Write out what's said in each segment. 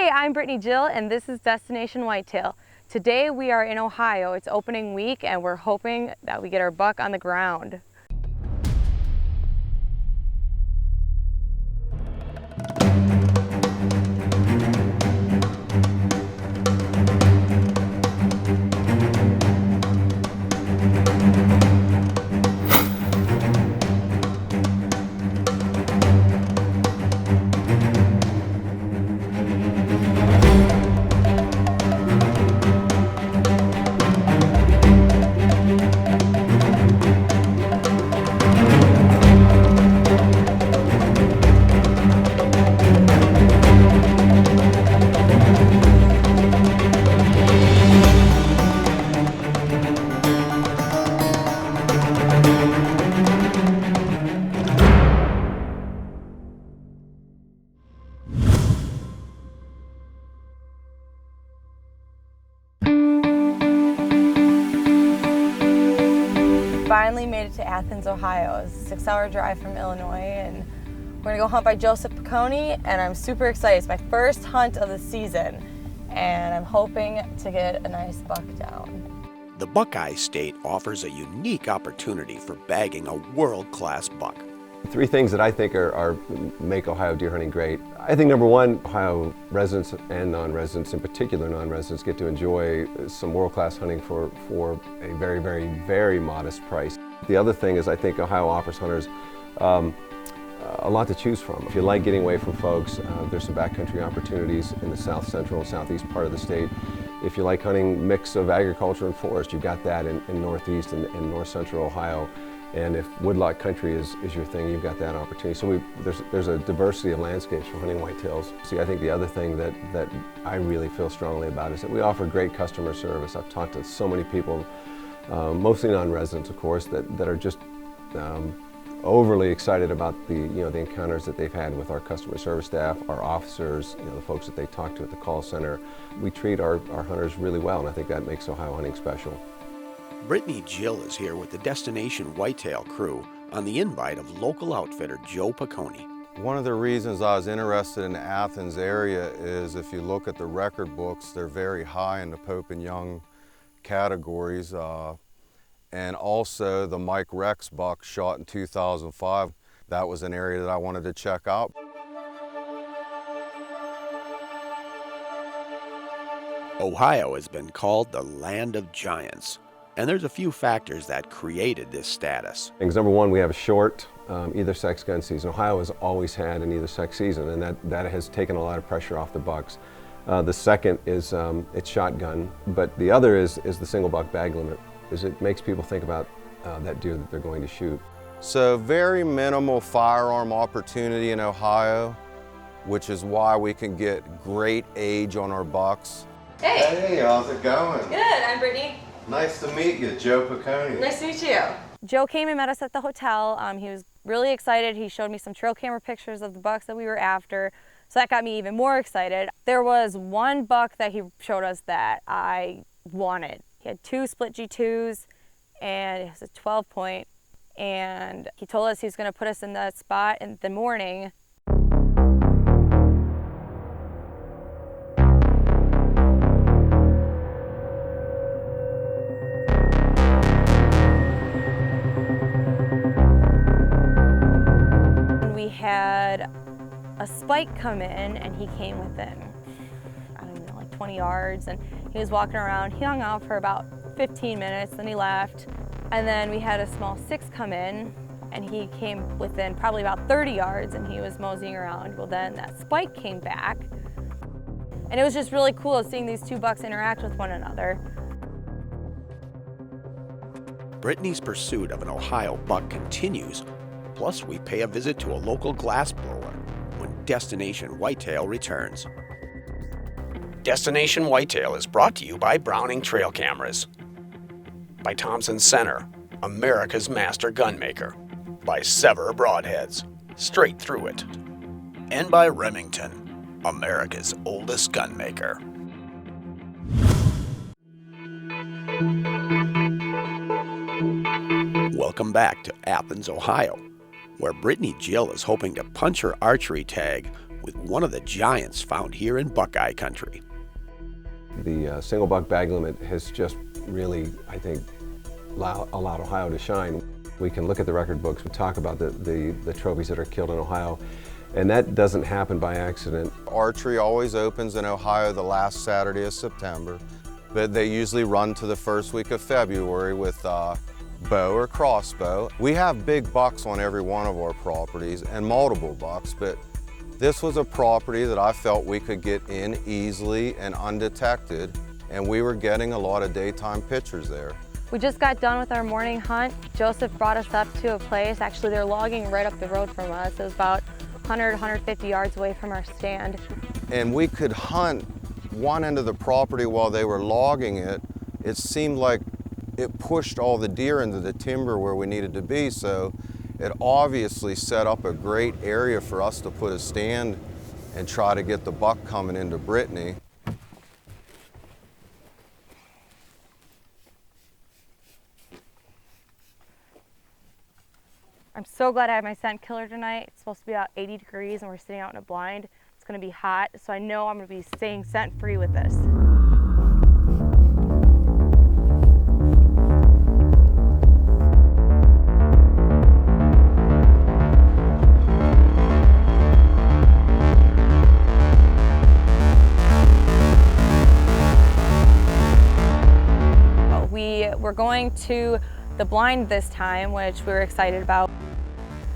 Hey, I'm Brittany Jill, and this is Destination Whitetail. Today we are in Ohio. It's opening week, and we're hoping that we get our buck on the ground. Finally made it to Athens, Ohio. It's a 6-hour drive from Illinois, and we're gonna go hunt by Joseph Piccone, and I'm super excited. It's my first hunt of the season, and I'm hoping to get a nice buck down. The Buckeye State offers a unique opportunity for bagging a world-class buck. Three things that I think make Ohio deer hunting great. I think number one, Ohio residents and non-residents, in particular non-residents, get to enjoy some world-class hunting for a very, very, very modest price. The other thing is I think Ohio offers hunters a lot to choose from. If you like getting away from folks, there's some backcountry opportunities in the south central and southeast part of the state. If you like hunting mix of agriculture and forest, you've got that in northeast and north central Ohio. And if woodlot country is your thing, you've got that opportunity. So there's a diversity of landscapes for hunting whitetails. See, I think the other thing that I really feel strongly about is that we offer great customer service. I've talked to so many people, mostly non-residents, of course, that are just overly excited about the encounters that they've had with our customer service staff, our officers, the folks that they talk to at the call center. We treat our hunters really well, and I think that makes Ohio hunting special. Brittany Jill is here with the Destination Whitetail crew on the invite of local outfitter Joe Piccone. One of the reasons I was interested in the Athens area is if you look at the record books, they're very high in the Pope and Young categories. And also the Mike Rex buck shot in 2005. That was an area that I wanted to check out. Ohio has been called the land of giants, and there's a few factors that created this status. Number one, we have a short either sex gun season. Ohio has always had an either sex season, and that has taken a lot of pressure off the bucks. The second is it's shotgun, but the other is the single buck bag limit. It makes people think about that deer that they're going to shoot. So very minimal firearm opportunity in Ohio, which is why we can get great age on our bucks. Hey, how's it going? Good, I'm Brittany. Nice to meet you, Joe Piccone. Nice to meet you. Joe came and met us at the hotel. He was really excited. He showed me some trail camera pictures of the bucks that we were after, so that got me even more excited. There was one buck that he showed us that I wanted. He had 2 split G2s, and it was a 12 point, and he told us he was going to put us in that spot in the morning. We had a spike come in, and he came within, I don't know, like 20 yards, and he was walking around. He hung out for about 15 minutes, then he left. And then we had a small 6 come in, and he came within probably about 30 yards, and he was moseying around. Well, then that spike came back, and it was just really cool seeing these 2 bucks interact with one another. Brittany's pursuit of an Ohio buck continues, plus we pay a visit to a local glassblower when Destination Whitetail returns. Destination Whitetail is brought to you by Browning Trail Cameras, by Thompson Center, America's master gunmaker, by Sever Broadheads, straight through it, and by Remington, America's oldest gunmaker. Welcome back to Athens, Ohio, where Brittany Jill is hoping to punch her archery tag with one of the giants found here in Buckeye country. The single buck bag limit has just really, I think, allowed Ohio to shine. We can look at the record books, we talk about the trophies that are killed in Ohio, and that doesn't happen by accident. Archery always opens in Ohio the last Saturday of September, but they usually run to the first week of February with bow or crossbow. We have big bucks on every one of our properties and multiple bucks, but this was a property that I felt we could get in easily and undetected, and we were getting a lot of daytime pictures there. We just got done with our morning hunt. Joseph brought us up to a place, actually they're logging right up the road from us. It was about 100, 150 yards away from our stand. And we could hunt one end of the property while they were logging it. It seemed like it pushed all the deer into the timber where we needed to be, so it obviously set up a great area for us to put a stand and try to get the buck coming into Brittany. I'm so glad I have my scent killer tonight. It's supposed to be about 80 degrees and we're sitting out in a blind. It's gonna be hot, so I know I'm gonna be staying scent free with this. We're going to the blind this time, which we were excited about.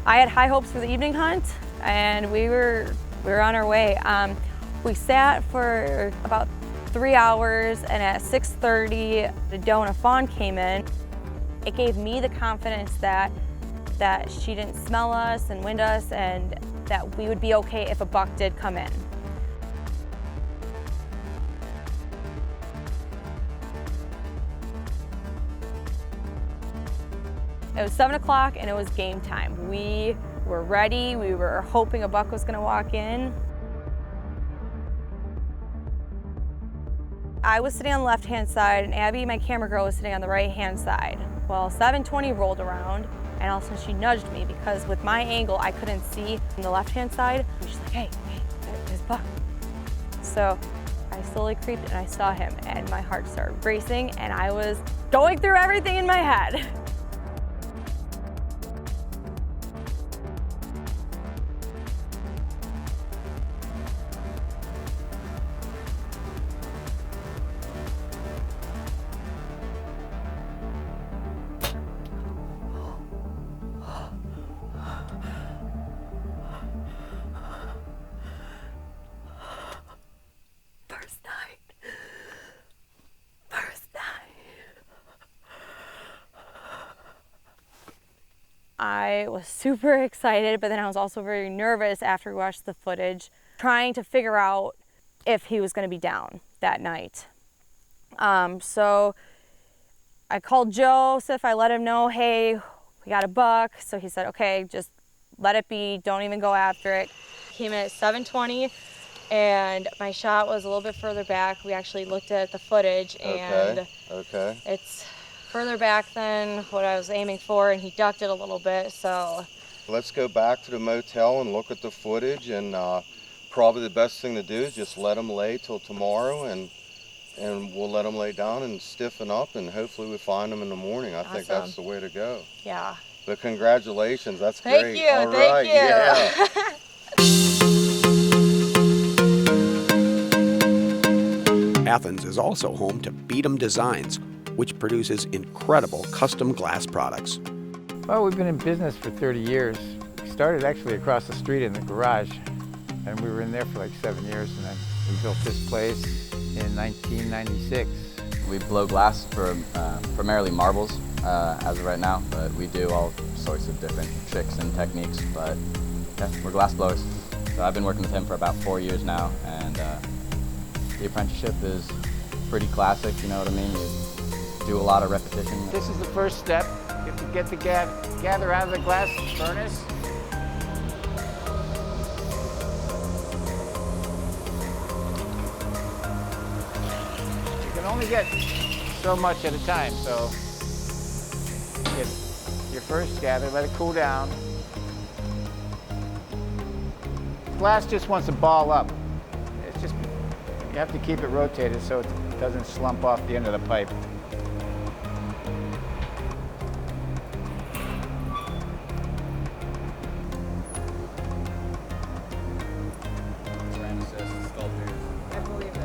I had high hopes for the evening hunt, and we were on our way. We sat for about 3 hours, and at 6:30, the doe and a fawn came in. It gave me the confidence that she didn't smell us and wind us, and that we would be okay if a buck did come in. It was 7 o'clock and it was game time. We were ready. We were hoping a buck was gonna walk in. I was sitting on the left-hand side and Abby, my camera girl, was sitting on the right-hand side. Well, 7:20 rolled around and all of a sudden she nudged me because with my angle, I couldn't see on the left-hand side. She's like, hey, there's a buck. So I slowly creeped and I saw him and my heart started racing and I was going through everything in my head. I was super excited, but then I was also very nervous after we watched the footage, trying to figure out if he was going to be down that night. So I called Joseph, I let him know, hey, we got a buck. So he said, okay, just let it be, don't even go after it. Came in at 7:20 and my shot was a little bit further back. We actually looked at the footage and it's further back than what I was aiming for, and he ducked it a little bit, so. Let's go back to the motel and look at the footage, and probably the best thing to do is just let them lay till tomorrow, and we'll let them lay down and stiffen up, and hopefully we find them in the morning. I think that's the way to go. Yeah. But congratulations, that's great. Thank you, All right, Yeah. Athens is also home to Beadham Designs, which produces incredible custom glass products. Well, we've been in business for 30 years. We started actually across the street in the garage, and we were in there for like 7 years, and then we built this place in 1996. We blow glass for primarily marbles as of right now, but we do all sorts of different tricks and techniques, but yeah, we're glass blowers. So I've been working with him for about 4 years now, and the apprenticeship is pretty classic, you know what I mean? You do a lot of repetition. This is the first step. You have to get the gather out of the glass furnace. You can only get so much at a time, so get your first gather, let it cool down. blast just wants to ball up. It's just, you have to keep it rotated so it doesn't slump off the end of the pipe. I believe it.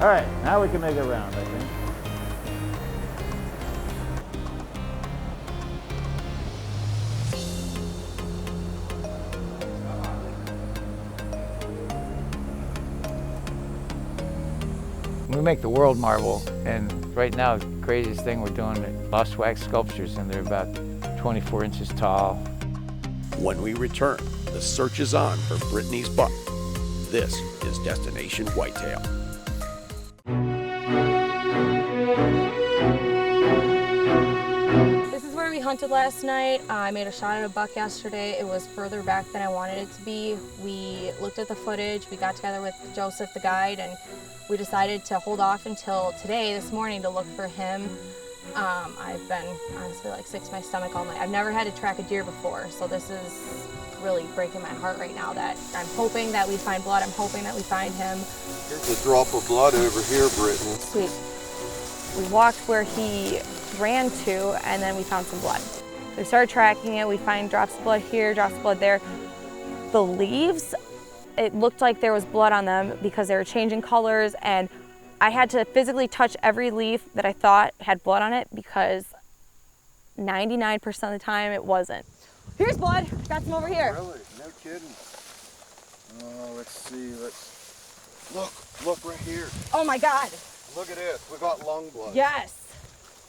All right, now we can make it round, I think. We make the world marble, and right now the craziest thing we're doing is lost wax sculptures, and they're about 24 inches tall. When we return, the search is on for Brittany's buck. This is Destination Whitetail. This is where we hunted last night. I made a shot at a buck yesterday. It was further back than I wanted it to be. We looked at the footage. We got together with Joseph, the guide, and we decided to hold off until today, this morning, to look for him. I've been honestly like sick to my stomach all night. I've never had to track a deer before, so this is really breaking my heart right now that I'm hoping that we find blood. I'm hoping that we find him. Here's a drop of blood over here, Brittany. Sweet. We walked where he ran to, and then we found some blood. We started tracking it. We find drops of blood here, drops of blood there. The leaves, it looked like there was blood on them because they were changing colors, and I had to physically touch every leaf that I thought had blood on it because 99% of the time it wasn't. Here's blood. Got some over here. Really? No kidding. Oh, let's see. Look right here. Oh my God. Look at this. We got lung blood. Yes.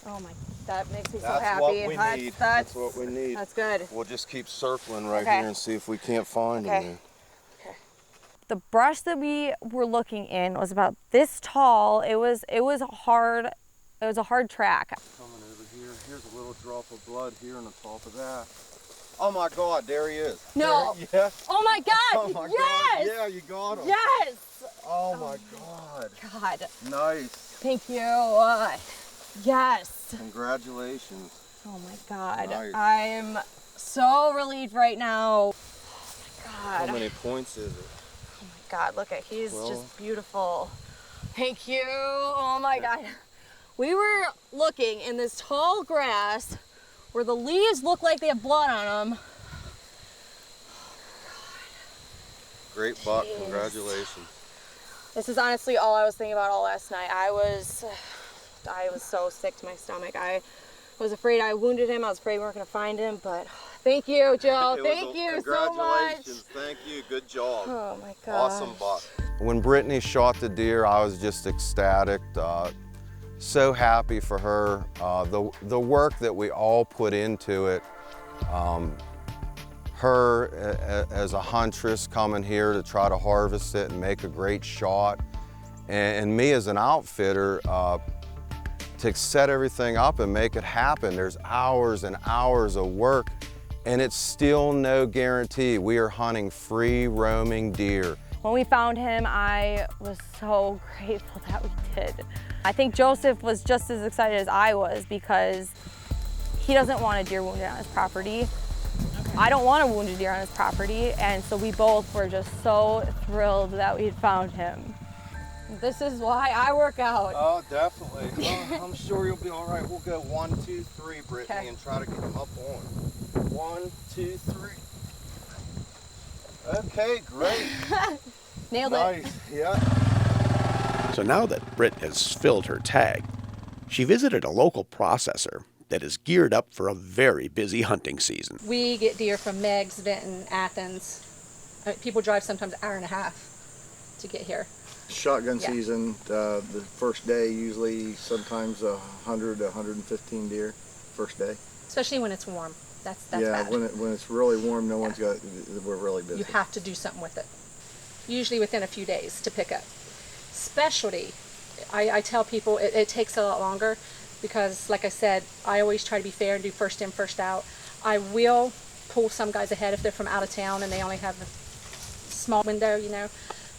Oh my, that makes me so That's happy. what we need. That's what we need. That's good. We'll just keep circling right Okay. here and see if we can't find Okay. him. The brush that we were looking in was about this tall. It was a hard track. Coming over here. Here's a little drop of blood here on the top of that. Oh my God, there he is. No. There, yes. Oh my God. Oh my yes. God. Yeah, you got him. Yes. Oh my God. God. Nice. Thank you. Yes. Congratulations. Oh my God. Nice. I'm so relieved right now. Oh my God. How many points is it? Oh my God. Look at, he's 12. just beautiful. Thank you. Oh my God. We were looking in this tall grass where the leaves look like they have blood on them. Great buck. Congratulations. This is honestly all I was thinking about all last night. I was so sick to my stomach. I was afraid I wounded him. I was afraid we weren't going to find him, but thank you, Joe. Thank you so much. Congratulations. Thank you. Good job. Oh my God. Awesome buck. When Brittany shot the deer, I was just ecstatic. So happy for her. The work that we all put into it. Her as a huntress coming here to try to harvest it and make a great shot. And me as an outfitter to set everything up and make it happen. There's hours and hours of work, and it's still no guarantee. We are hunting free roaming deer. When we found him, I was so grateful that we did. I think Joseph was just as excited as I was because he doesn't want a deer wounded on his property. I don't want a wounded deer on his property, and so we both were just so thrilled that we had found him. This is why I work out. Oh, definitely. Oh, I'm sure you'll be all right. We'll go 1, 2, 3, Brittany, Okay. and try to get him up on. 1, 2, 3. Okay, great. Nailed it. Nice, yeah. So now that Britt has filled her tag, she visited a local processor that is geared up for a very busy hunting season. We get deer from Meigs, Benton, Athens. People drive sometimes an hour and a half to get here. Shotgun Yeah. season, the first day usually sometimes 100 to 115 deer first day. Especially when it's warm. That's yeah, bad. when it's really warm, no one's got. We're really busy. You have to do something with it. Usually within a few days to pick up. Specialty, I tell people it takes a lot longer because, like I said, I always try to be fair and do first in, first out. I will pull some guys ahead if they're from out of town and they only have a small window, you know.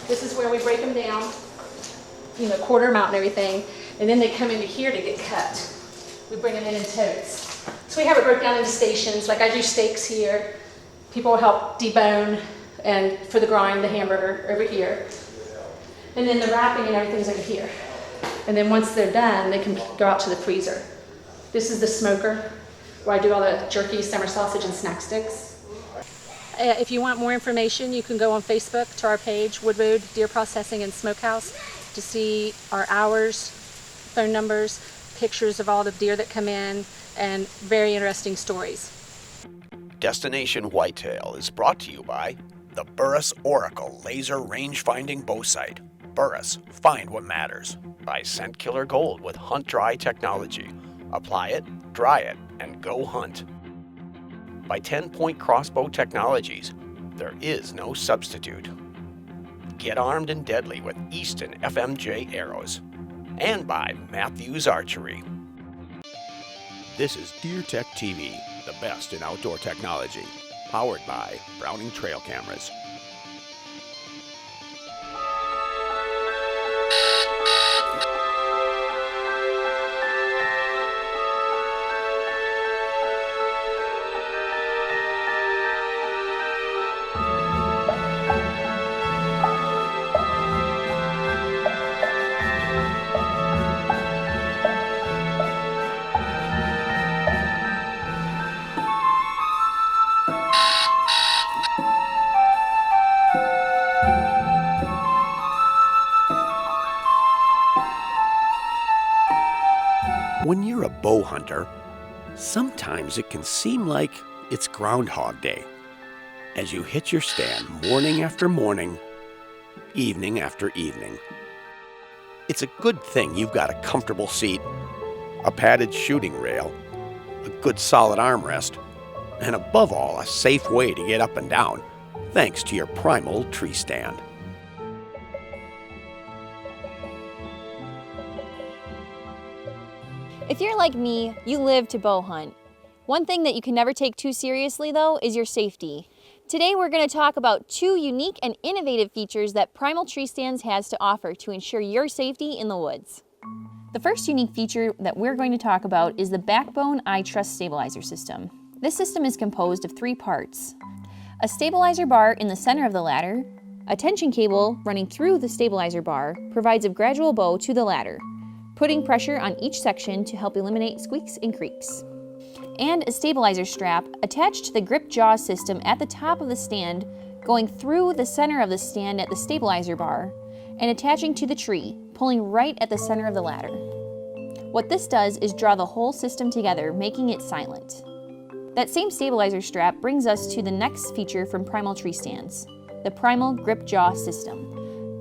This is where we break them down, quarter them out and everything, and then they come into here to get cut. We bring them in totes. So we have it broken down into stations. Like I do steaks here. People will help debone and for the grind, the hamburger over here. And then the wrapping and everything's over here. And then once they're done, they can go out to the freezer. This is the smoker where I do all the jerky, summer sausage, and snack sticks. If you want more information, you can go on Facebook to our page, Woodroad Deer Processing and Smokehouse, to see our hours, phone numbers, pictures of all the deer that come in, and very interesting stories. Destination Whitetail is brought to you by the Burris Oracle Laser Range-Finding Bow Sight. Burris, find what matters. By Scent Killer Gold with Hunt Dry technology. Apply it, dry it, and go hunt. By 10-Point Crossbow Technologies. There is no substitute. Get armed and deadly with Easton FMJ arrows. And by Matthews Archery. This is Deer Tech TV, the best in outdoor technology. Powered by Browning Trail Cameras. When you're a bow hunter, sometimes it can seem like it's Groundhog Day as you hit your stand morning after morning, evening after evening. It's a good thing you've got a comfortable seat, a padded shooting rail, a good solid armrest, and above all, a safe way to get up and down, thanks to your Primal Treestand. If you're like me, you live to bow hunt. One thing that you can never take too seriously though is your safety. Today we're going to talk about 2 unique and innovative features that Primal Treestands has to offer to ensure your safety in the woods. The first unique feature that we're going to talk about is the Backbone iTrust Stabilizer System. This system is composed of 3 parts. A stabilizer bar in the center of the ladder, a tension cable running through the stabilizer bar provides a gradual bow to the ladder, putting pressure on each section to help eliminate squeaks and creaks. And a stabilizer strap attached to the grip jaw system at the top of the stand, going through the center of the stand at the stabilizer bar, and attaching to the tree, pulling right at the center of the ladder. What this does is draw the whole system together, making it silent. That same stabilizer strap brings us to the next feature from Primal Treestands, the Primal Grip Jaw System.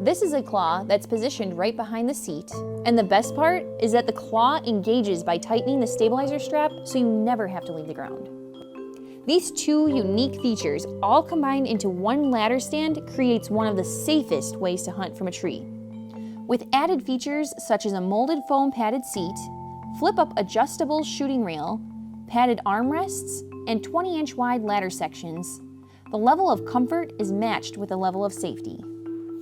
This is a claw that's positioned right behind the seat, and the best part is that the claw engages by tightening the stabilizer strap so you never have to leave the ground. These 2 unique features, all combined into one ladder stand, creates one of the safest ways to hunt from a tree. With added features such as a molded foam padded seat, flip-up adjustable shooting rail, padded armrests, and 20-inch wide ladder sections, the level of comfort is matched with the level of safety.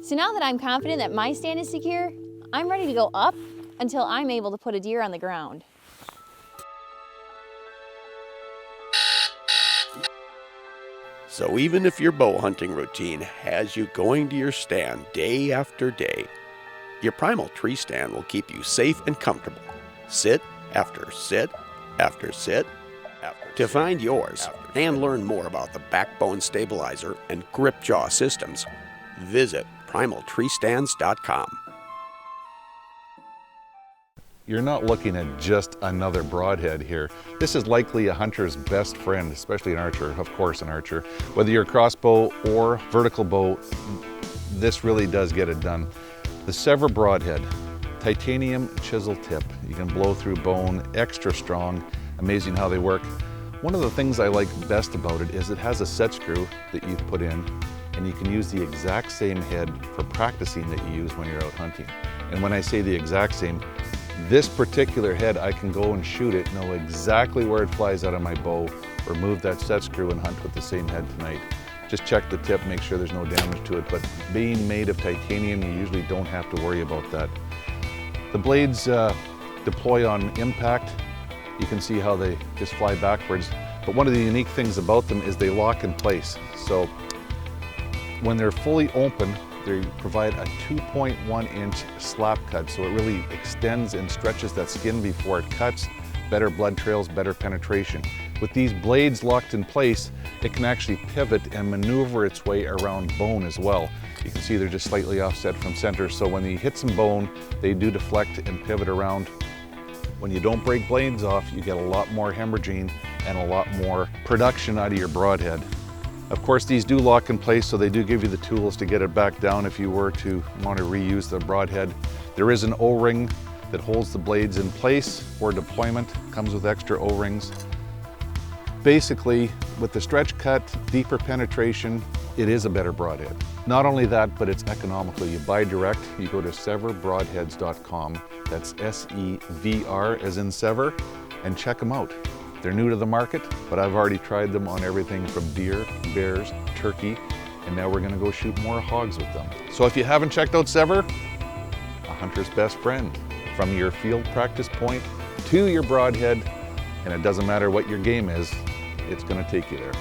So now that I'm confident that my stand is secure, I'm ready to go up until I'm able to put a deer on the ground. So even if your bow hunting routine has you going to your stand day after day, your Primal Treestand will keep you safe and comfortable. Sit after sit after sit. To find yours and learn more about the Backbone Stabilizer and Grip Jaw systems, visit primaltreestands.com. You're not looking at just another broadhead here. This is likely a hunter's best friend, especially an archer, of course an archer. Whether you're crossbow or vertical bow, this really does get it done. The Sever Broadhead, titanium chisel tip. You can blow through bone, extra strong, amazing how they work. One of the things I like best about it is it has a set screw that you put in, and you can use the exact same head for practicing that you use when you're out hunting. And when I say the exact same, this particular head, I can go and shoot it, know exactly where it flies out of my bow, remove that set screw and hunt with the same head tonight. Just check the tip, make sure there's no damage to it, but being made of titanium, you usually don't have to worry about that. The blades deploy on impact. You can see how they just fly backwards. But one of the unique things about them is they lock in place. So when they're fully open, they provide a 2.1 inch slap cut. So it really extends and stretches that skin before it cuts. Better blood trails, better penetration. With these blades locked in place, it can actually pivot and maneuver its way around bone as well. You can see they're just slightly offset from center, so when you hit some bone, they do deflect and pivot around. When you don't break blades off, you get a lot more hemorrhaging and a lot more production out of your broadhead. Of course, these do lock in place, so they do give you the tools to get it back down if you were to want to reuse the broadhead. There is an O-ring that holds the blades in place for deployment, comes with extra O-rings. Basically, with the stretch cut, deeper penetration, it is a better broadhead. Not only that, but it's economical. You buy direct, you go to severbroadheads.com, that's S-E-V-R as in sever, and check them out. They're new to the market, but I've already tried them on everything from deer, bears, turkey, and now we're gonna go shoot more hogs with them. So if you haven't checked out Sever, a hunter's best friend. From your field practice point to your broadhead, and it doesn't matter what your game is, it's gonna take you there.